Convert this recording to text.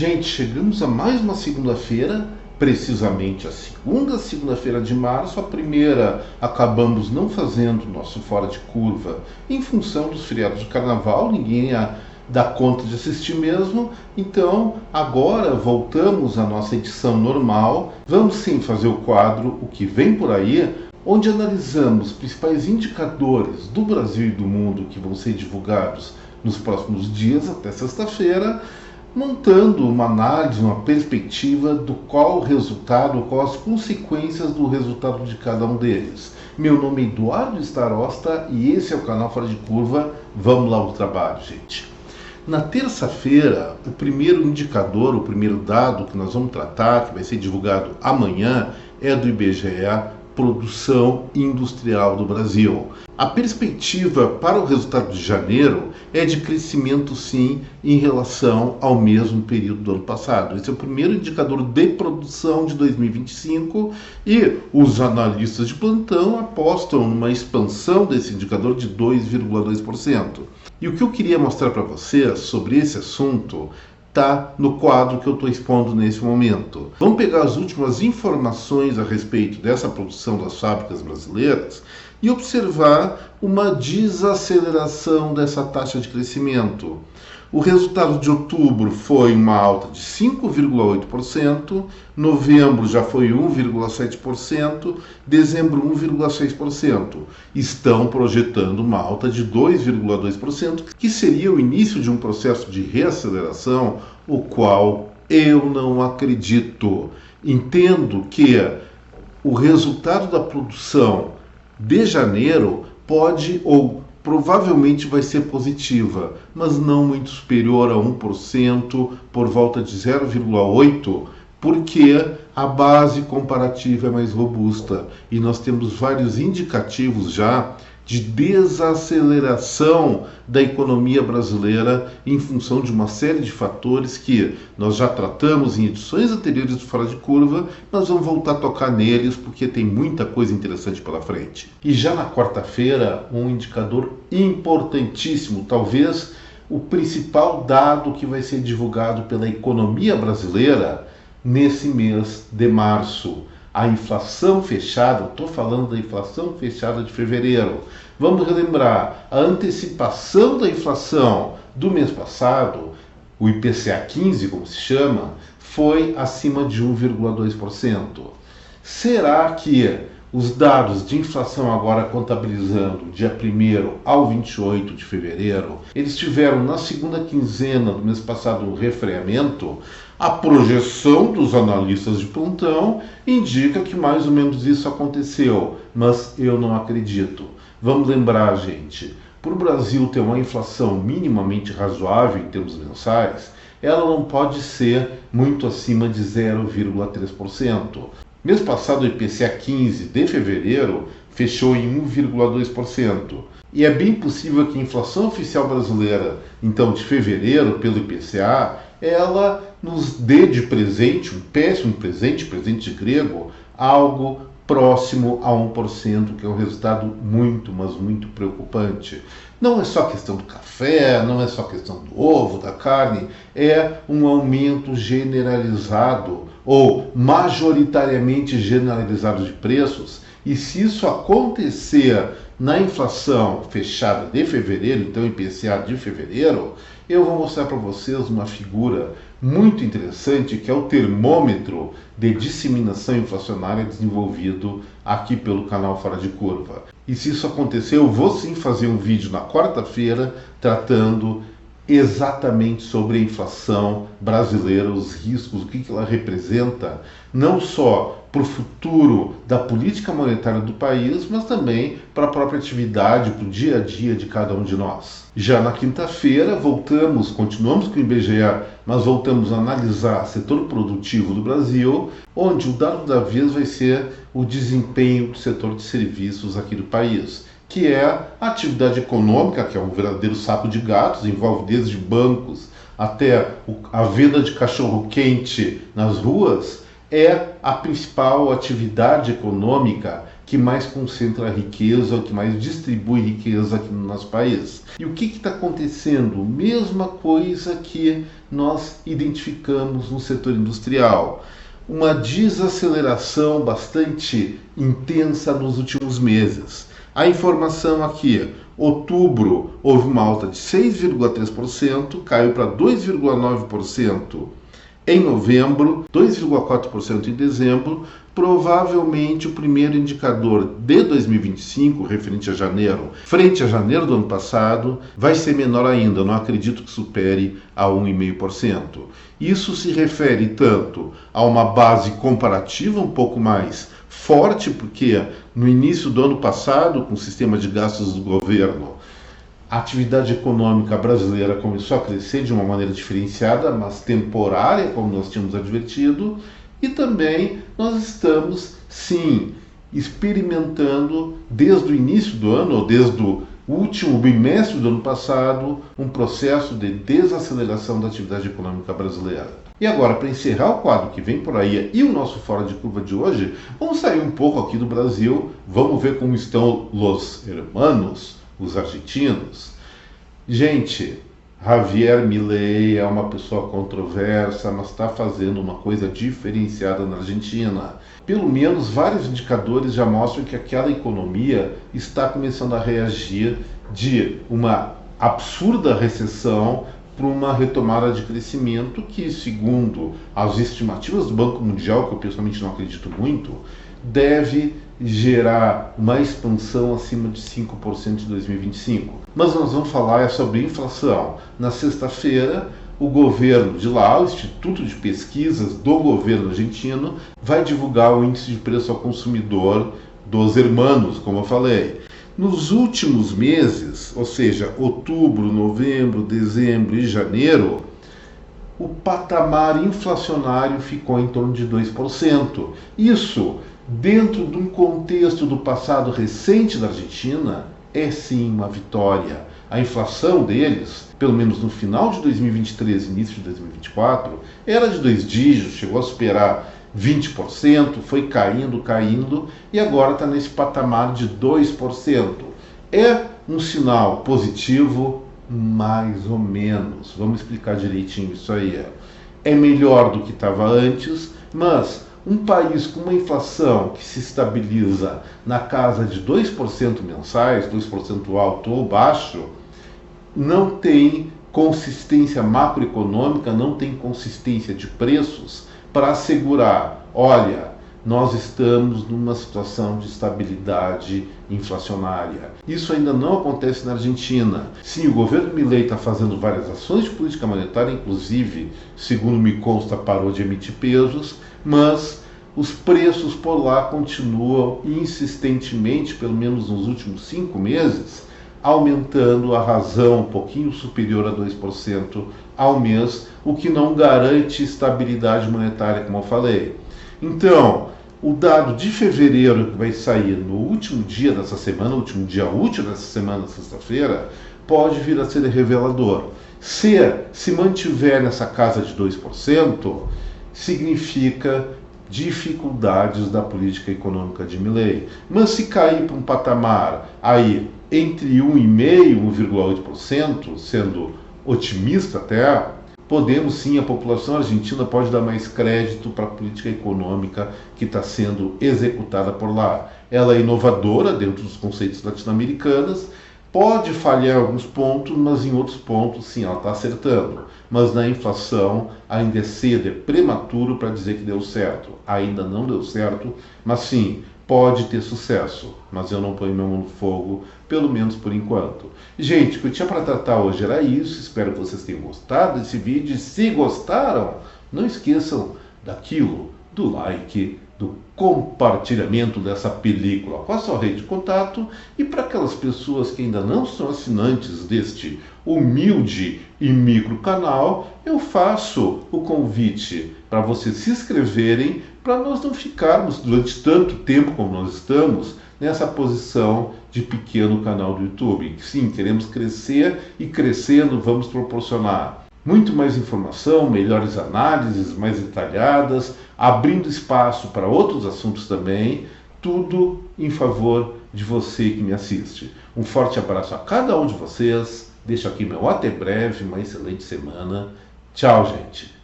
Gente, chegamos a mais uma segunda-feira, precisamente a segunda-feira de março. A primeira acabamos não fazendo nosso fora de curva em função dos feriados de carnaval, ninguém ia dar conta de assistir mesmo. Então agora voltamos à nossa edição normal. Vamos sim fazer o quadro O que Vem Por Aí, onde analisamos os principais indicadores do Brasil e do mundo que vão ser divulgados nos próximos dias até sexta-feira, montando uma análise, uma perspectiva do qual o resultado, qual as consequências do resultado de cada um deles. Meu nome é Eduardo Starosta e esse é o canal Fora de Curva. Vamos lá ao trabalho, gente. Na terça-feira, o primeiro indicador, o primeiro dado que nós vamos tratar, que vai ser divulgado amanhã, é do IBGE, Produção Industrial do Brasil. A perspectiva para o resultado de janeiro é de crescimento, sim, em relação ao mesmo período do ano passado. Esse é o primeiro indicador de produção de 2025 e os analistas de plantão apostam numa expansão desse indicador de 2,2%. E o que eu queria mostrar para vocês sobre esse assunto está no quadro que eu estou expondo nesse momento. Vamos pegar as últimas informações a respeito dessa produção das fábricas brasileiras e observar uma desaceleração dessa taxa de crescimento. O resultado de outubro foi uma alta de 5,8%, novembro já foi 1,7%, dezembro 1,6%. Estão projetando uma alta de 2,2%, que seria o início de um processo de reaceleração, o qual eu não acredito. Entendo que o resultado da produção de janeiro pode ou provavelmente vai ser positiva, mas não muito superior a 1%, por volta de 0,8%, porque a base comparativa é mais robusta e nós temos vários indicativos já de desaceleração da economia brasileira em função de uma série de fatores que nós já tratamos em edições anteriores do Fora de Curva, mas vamos voltar a tocar neles porque tem muita coisa interessante pela frente. E já na quarta-feira, um indicador importantíssimo, talvez o principal dado que vai ser divulgado pela economia brasileira nesse mês de março. A inflação fechada, estou falando da inflação fechada de fevereiro. Vamos relembrar, a antecipação da inflação do mês passado, o IPCA 15, como se chama, foi acima de 1,2%. Será que os dados de inflação agora contabilizando dia 1º ao 28 de fevereiro, eles tiveram na segunda quinzena do mês passado um refreamento? A projeção dos analistas de plantão indica que mais ou menos isso aconteceu, mas eu não acredito. Vamos lembrar, gente, para o Brasil ter uma inflação minimamente razoável em termos mensais, ela não pode ser muito acima de 0,3%. Mês passado, o IPCA 15 de fevereiro fechou em 1,2%. E é bem possível que a inflação oficial brasileira, então de fevereiro, pelo IPCA, ela nos dê de presente, um péssimo presente, presente grego, algo próximo a 1%, que é um resultado muito, mas muito preocupante. Não é só questão do café, não é só questão do ovo, da carne, é um aumento generalizado ou majoritariamente generalizado de preços. E se isso acontecer na inflação fechada de fevereiro, então IPCA de fevereiro, eu vou mostrar para vocês uma figura muito interessante que é o termômetro de disseminação inflacionária desenvolvido aqui pelo canal Fora de Curva. E se isso acontecer, eu vou sim fazer um vídeo na quarta-feira tratando exatamente sobre a inflação brasileira, os riscos, o que ela representa, não só para o futuro da política monetária do país, mas também para a própria atividade, para o dia a dia de cada um de nós. Já na quinta-feira, continuamos com o IBGE, mas voltamos a analisar o setor produtivo do Brasil, onde o dado da vez vai ser o desempenho do setor de serviços aqui do país, que é a atividade econômica, que é um verdadeiro saco de gatos, envolve desde bancos até a venda de cachorro-quente nas ruas, é a principal atividade econômica que mais concentra a riqueza, o que mais distribui riqueza aqui no nosso país. E o que está acontecendo? Mesma coisa que nós identificamos no setor industrial. Uma desaceleração bastante intensa nos últimos meses. A informação aqui, outubro houve uma alta de 6,3%, caiu para 2,9% em novembro, 2,4% em dezembro. Provavelmente o primeiro indicador de 2025, referente a janeiro, frente a janeiro do ano passado, vai ser menor ainda. Eu não acredito que supere a 1,5%. Isso se refere tanto a uma base comparativa um pouco mais forte, porque no início do ano passado, com o sistema de gastos do governo, a atividade econômica brasileira começou a crescer de uma maneira diferenciada, mas temporária, como nós tínhamos advertido, e também nós estamos, sim, experimentando desde o início do ano, ou desde o último bimestre do ano passado, um processo de desaceleração da atividade econômica brasileira. E agora, para encerrar o quadro que vem por aí e o nosso Fora de Curva de hoje, vamos sair um pouco aqui do Brasil, vamos ver como estão os hermanos, os argentinos. Gente, Javier Milei é uma pessoa controversa, mas está fazendo uma coisa diferenciada na Argentina. Pelo menos vários indicadores já mostram que aquela economia está começando a reagir de uma absurda recessão para uma retomada de crescimento que, segundo as estimativas do Banco Mundial, que eu pessoalmente não acredito muito, deve gerar uma expansão acima de 5% em 2025. Mas nós vamos falar sobre inflação. Na sexta-feira, o governo de lá, o Instituto de Pesquisas do governo argentino, vai divulgar o índice de preço ao consumidor dos hermanos, como eu falei. Nos últimos meses, ou seja, outubro, novembro, dezembro e janeiro, o patamar inflacionário ficou em torno de 2%. Isso, dentro de um contexto do passado recente da Argentina, é sim uma vitória. A inflação deles, pelo menos no final de 2023 e início de 2024, era de 2 dígitos, chegou a superar 20%, foi caindo e agora está nesse patamar de 2%. É um sinal positivo? Mais ou menos. Vamos explicar direitinho isso aí. É melhor do que estava antes, mas um país com uma inflação que se estabiliza na casa de 2% mensais, 2% alto ou baixo, não tem consistência macroeconômica, não tem consistência de preços para assegurar, olha, nós estamos numa situação de estabilidade inflacionária. Isso ainda não acontece na Argentina. Sim, o governo Milei está fazendo várias ações de política monetária, inclusive, segundo me consta, parou de emitir pesos, mas os preços por lá continuam insistentemente, pelo menos nos últimos 5 meses, aumentando a razão um pouquinho superior a 2% ao mês, o que não garante estabilidade monetária, como eu falei. Então, o dado de fevereiro que vai sair no último dia dessa semana, último dia útil dessa semana, sexta-feira, pode vir a ser revelador. Se mantiver nessa casa de 2%, significa dificuldades da política econômica de Milei. Mas se cair para um patamar aí entre 1,5% e 1,8%, sendo otimista até, podemos sim, a população argentina pode dar mais crédito para a política econômica que está sendo executada por lá. Ela é inovadora dentro dos conceitos latino-americanos, pode falhar em alguns pontos, mas em outros pontos sim, ela está acertando. Mas na inflação ainda é cedo, é prematuro para dizer que deu certo. Ainda não deu certo, mas sim, pode ter sucesso. Mas eu não ponho meu mão no fogo, pelo menos por enquanto. Gente, o que eu tinha para tratar hoje era isso. Espero que vocês tenham gostado desse vídeo. Se gostaram, não esqueçam do like, do compartilhamento dessa película com a sua rede de contato. E para aquelas pessoas que ainda não são assinantes deste humilde e micro canal, eu faço o convite para vocês se inscreverem, para nós não ficarmos durante tanto tempo como nós estamos nessa posição de pequeno canal do YouTube. Sim, queremos crescer e crescendo vamos proporcionar muito mais informação, melhores análises, mais detalhadas, abrindo espaço para outros assuntos também, tudo em favor de você que me assiste. Um forte abraço a cada um de vocês. Deixo aqui meu até breve, uma excelente semana. Tchau, gente.